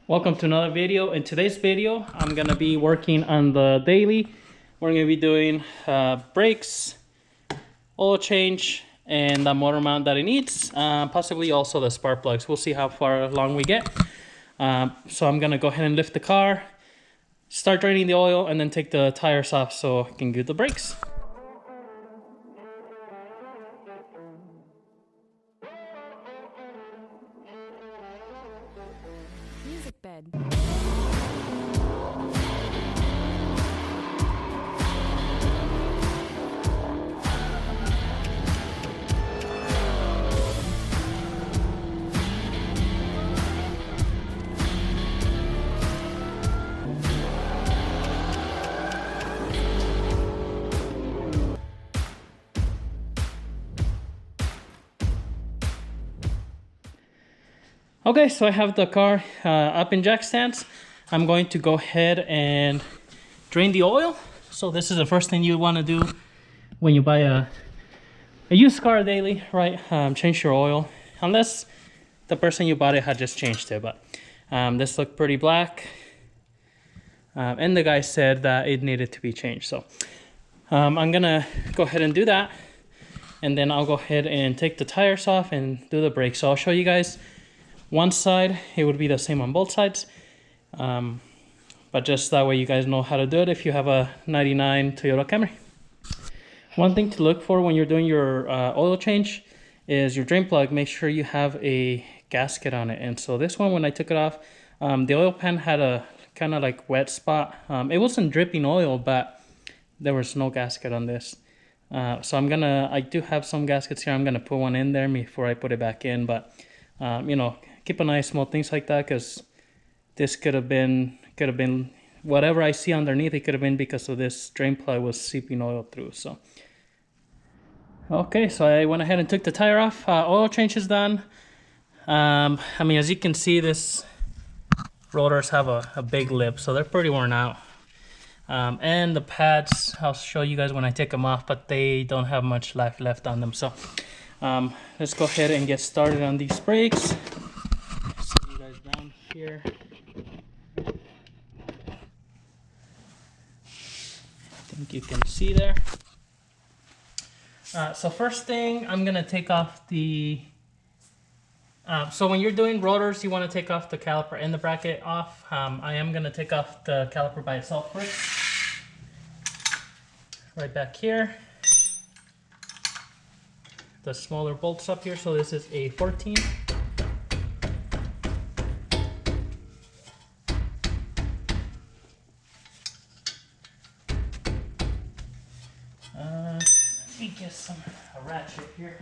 Welcome to another video. In today's video, I'm gonna be working on the daily. We're gonna be doing brakes, oil change, and the motor mount that it needs, possibly also the spark plugs. We'll see how far along we get. So I'm gonna go ahead and lift the car, start draining the oil, and then take the tires off so I can do the brakes. Music bed. Okay, so I have the car up in jack stands. I'm going to go ahead and drain the oil. So this is the first thing you want to do when you buy a used car daily, right? Change your oil, unless the person you bought it had just changed it. But this looked pretty black, and the guy said that it needed to be changed. So I'm gonna go ahead and do that, and then I'll go ahead and take the tires off and do the brakes. So I'll show you guys one side. It would be the same on both sides, but just that way you guys know how to do it if you have a 99 Toyota Camry. One thing to look for when you're doing your oil change is your drain plug. Make sure you have a gasket on it. And so this one, when I took it off, the oil pan had a kind of like wet spot. It wasn't dripping oil, but there was no gasket on this. So I do have some gaskets here. I'm gonna put one in there before I put it back in, but you know, keep an eye on small things like that, because this could have been whatever I see underneath. It could have been because of this drain plug was seeping oil through. So okay, so I went ahead and took the tire off. Oil change is done. I mean, as you can see, this rotors have a big lip, so they're pretty worn out. And the pads, I'll show you guys when I take them off, but they don't have much life left on them. So let's go ahead and get started on these brakes. Set you guys down here. I think you can see there. So first thing, I'm gonna take off the so when you're doing rotors, you want to take off the caliper and the bracket off. I am gonna take off the caliper by itself first. Right back here. The smaller bolts up here, so this is a 14. Let me get a ratchet here.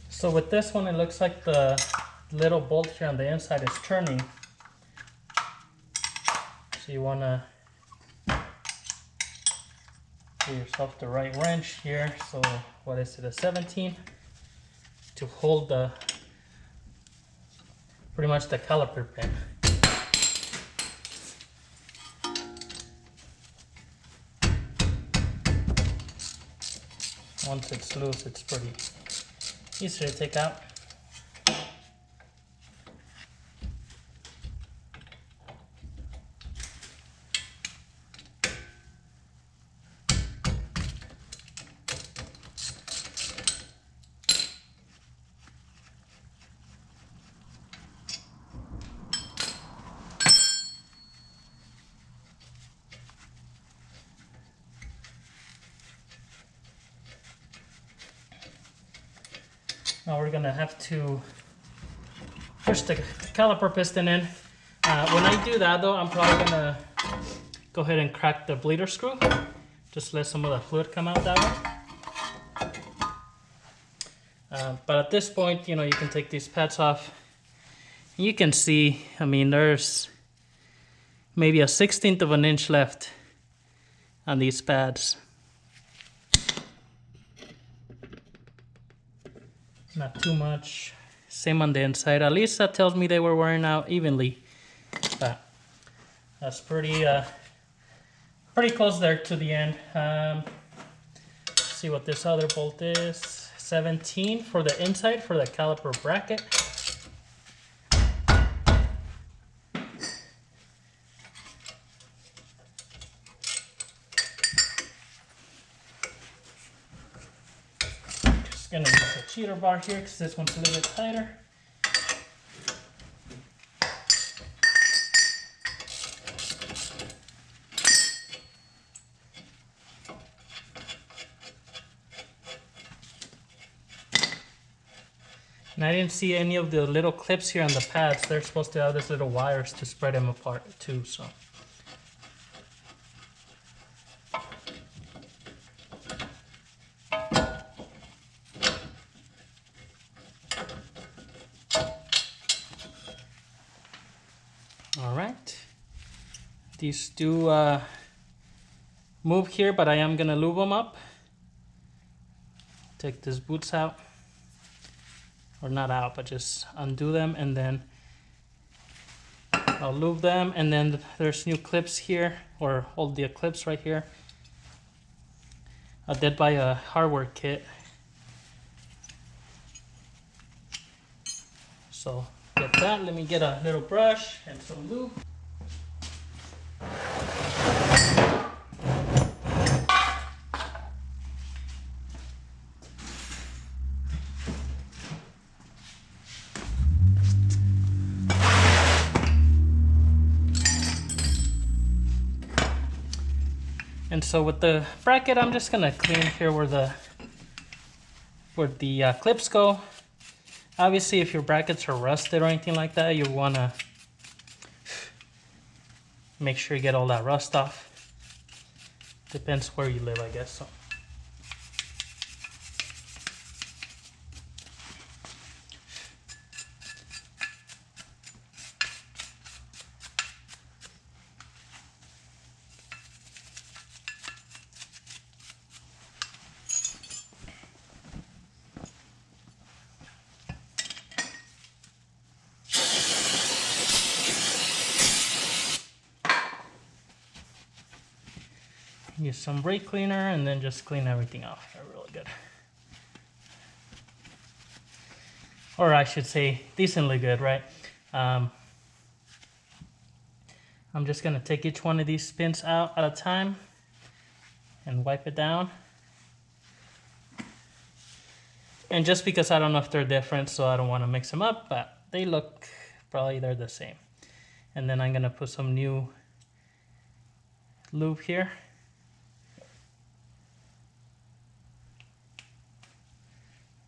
So with this one, it looks like the little bolt here on the inside is turning. So you want to give yourself the right wrench here. So what is it, a 17? To hold pretty much the caliper pin. Once it's loose, it's pretty easy to take out. Now we're gonna have to push the caliper piston in. When I do that though, I'm probably gonna go ahead and crack the bleeder screw. Just let some of the fluid come out that way. But at this point, you know, you can take these pads off. You can see, I mean, there's maybe a 1/16 of an inch left on these pads. Not too much. Same on the inside. At least that tells me they were wearing out evenly. But That's pretty close there to the end. Let's see what this other bolt is. 17 for the inside for the caliper bracket. Just gonna use a cheater bar here because this one's a little bit tighter. And I didn't see any of the little clips here on the pads. They're supposed to have these little wires to spread them apart too, so. All right. These do move here, but I am gonna lube them up. Take these boots out. Or not out, but just undo them, and then I'll lube them, and then there's new clips here, or all the clips right here. I did buy a hardware kit. So get that, let me get a little brush and some lube. And so with the bracket, I'm just gonna clean here where the clips go. Obviously, if your brackets are rusted or anything like that, you wanna make sure you get all that rust off. Depends where you live, I guess. So. Use some brake cleaner and then just clean everything off. They're really good. Or I should say decently good, right? I'm just gonna take each one of these pins out at a time and wipe it down. And just because I don't know if they're different, so I don't want to mix them up, but they look probably they're the same. And then I'm gonna put some new lube here.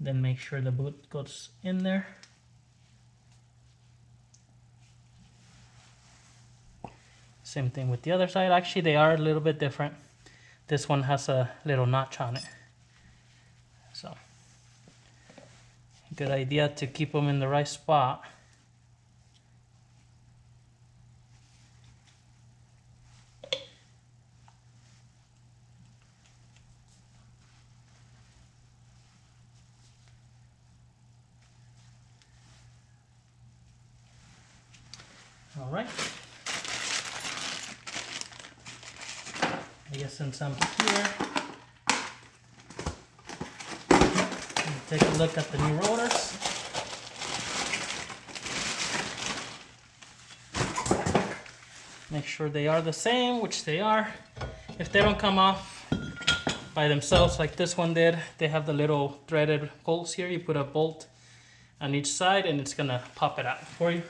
Then make sure the boot goes in there. Same thing with the other side. Actually, they are a little bit different. This one has a little notch on it. So, good idea to keep them in the right spot. All right. I guess since I'm here, take a look at the new rotors. Make sure they are the same, which they are. If they don't come off by themselves like this one did, they have the little threaded holes here. You put a bolt on each side and it's gonna pop it out for you.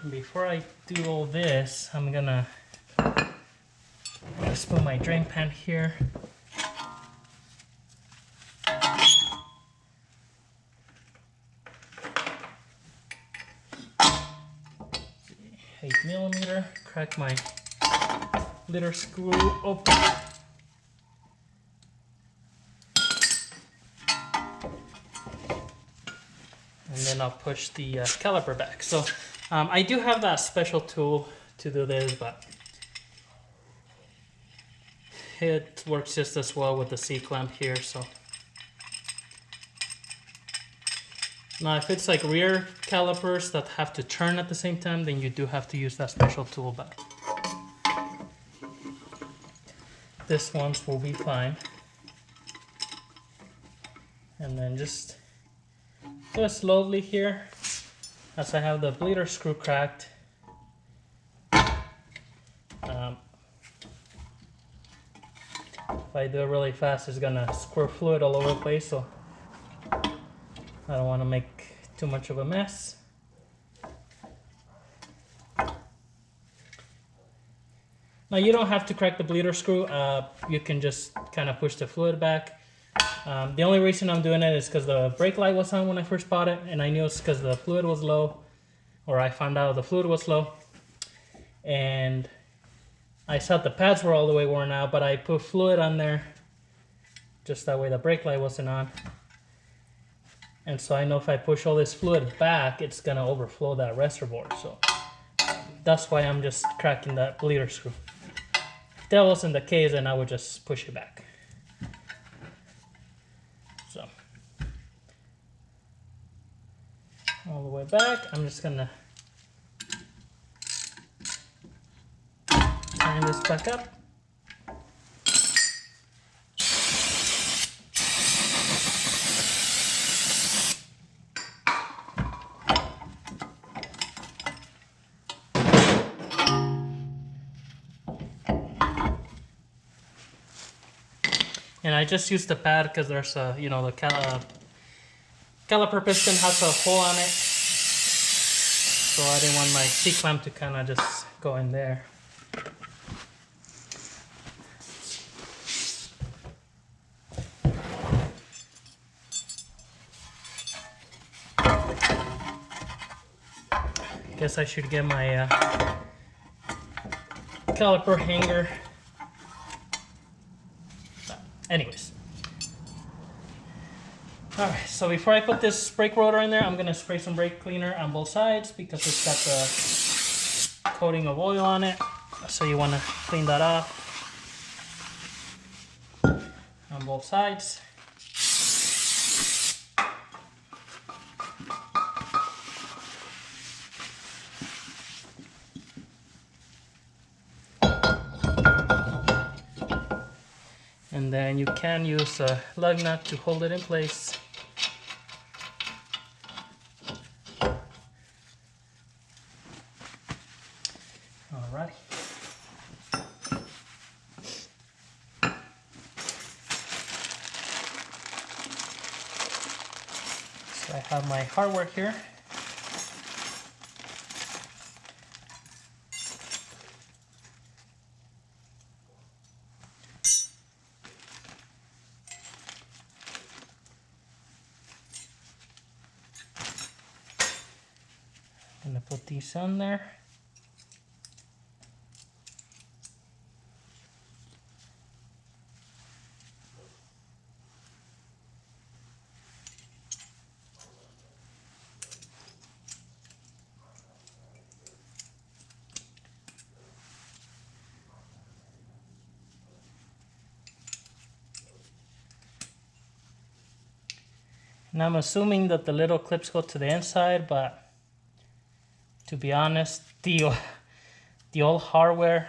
Before I do all this, I'm gonna just put my drain pan here. Eight millimeter, crack my liter screw open. And then I'll push the caliper back. So I do have that special tool to do this, but it works just as well with the C-clamp here. So Now, if it's like rear calipers that have to turn at the same time, then you do have to use that special tool, but this ones will be fine. And then just do it slowly here, as I have the bleeder screw cracked. If I do it really fast, it's gonna squirt fluid all over the place, so I don't want to make too much of a mess. Now you don't have to crack the bleeder screw. You can just kind of push the fluid back. The only reason I'm doing it is because the brake light was on when I first bought it, and I knew it's because the fluid was low, or I found out the fluid was low. And I thought the pads were all the way worn out, but I put fluid on there just that way the brake light wasn't on. And so I know if I push all this fluid back, it's gonna overflow that reservoir. So that's why I'm just cracking that bleeder screw. If that wasn't the case, then I would just push it back. So all the way back, I'm just gonna turn this back up. And I just used the pad because there's a, you know, the caliper piston has a hole on it, so I didn't want my C-clamp to kind of just go in there. Guess I should get my caliper hanger. Anyways, all right, so before I put this brake rotor in there, I'm gonna spray some brake cleaner on both sides because it's got the coating of oil on it, so you want to clean that off on both sides. And then you can use a lug nut to hold it in place. Alrighty. So I have my hardware here. I'm gonna put these on there. And I'm assuming that the little clips go to the inside, but to be honest, the old hardware,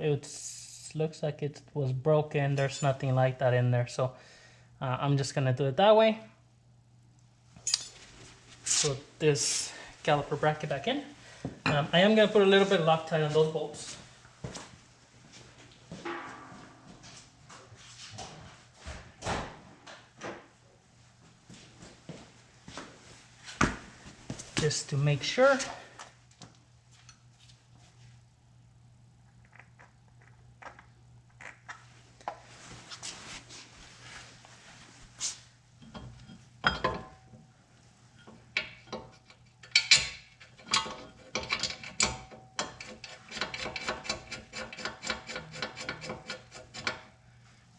it looks like it was broken. There's nothing like that in there, so I'm just gonna do it that way. Put this caliper bracket back in. I am gonna put a little bit of Loctite on those bolts. Just to make sure.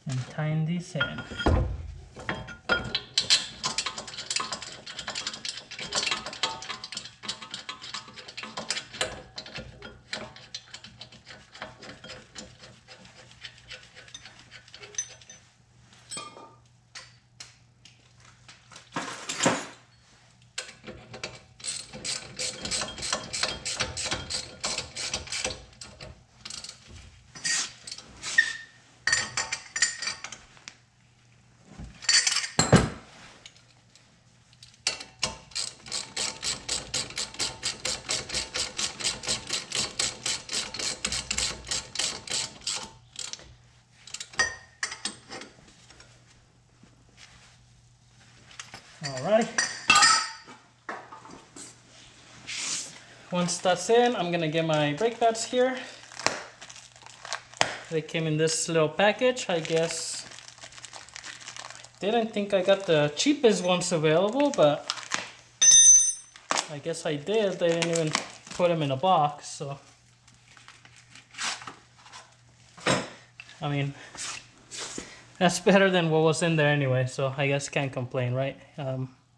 And tying these in. Alrighty. Once that's in, I'm gonna get my brake pads here. They came in this little package. I guess didn't think I got the cheapest ones available, but I guess I did. They didn't even put them in a box, so I mean, that's better than what was in there anyway, so I guess can't complain, right?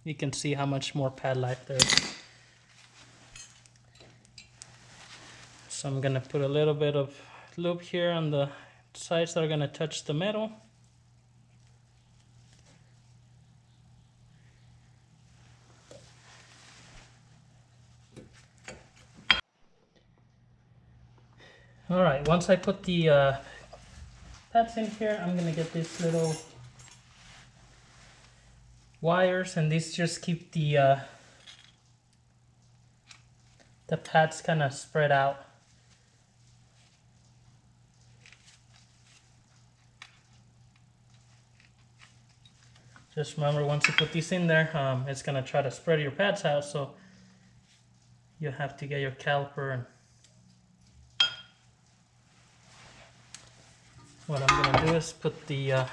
You can see how much more pad life there is. So I'm gonna put a little bit of lube here on the sides that are gonna touch the metal. All right, once I put the pads in here, I'm gonna get these little wires, and these just keep the pads kind of spread out. Just remember, once you put these in there, it's gonna try to spread your pads out, so you have to get your caliper. And what I'm gonna do is put the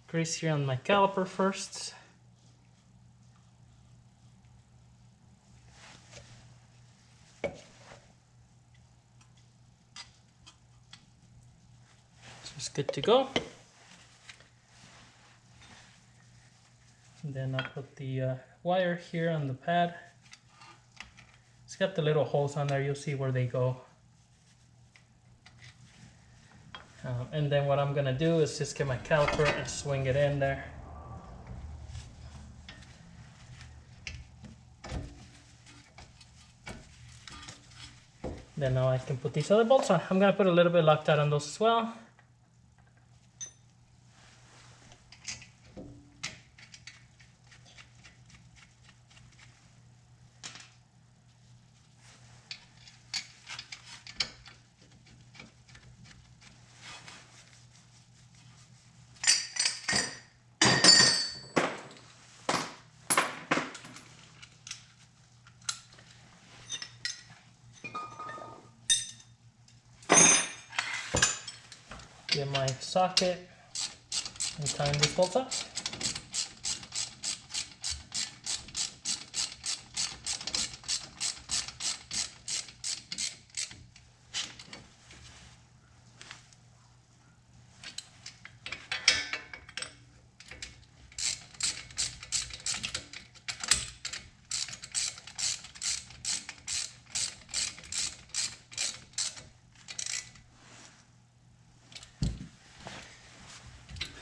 grease here on my caliper first. So it's good to go. And then I'll put the wire here on the pad. It's got the little holes on there, you'll see where they go. And then what I'm gonna do is just get my caliper and swing it in there. Then now I can put these other bolts on. I'm gonna put a little bit of Loctite on those as well. Get my socket and tighten these bolts up.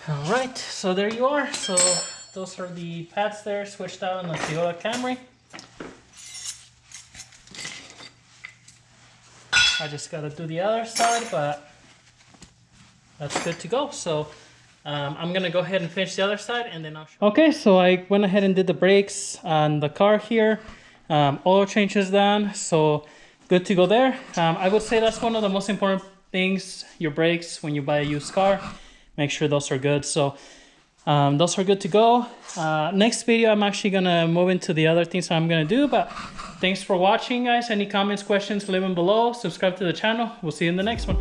Alright, so there you are. So those are the pads there switched out on the Toyota Camry. I just gotta do the other side, but that's good to go. So I'm gonna go ahead and finish the other side and then I'll show you. Okay, so I went ahead and did the brakes on the car here. Oil change is done, so good to go there. I would say that's one of the most important things, your brakes, when you buy a used car. Make sure those are good. So those are good to go. Next video, I'm actually gonna move into the other things I'm gonna do, but thanks for watching, guys. Any comments, questions, leave them below. Subscribe to the channel. We'll see you in the next one.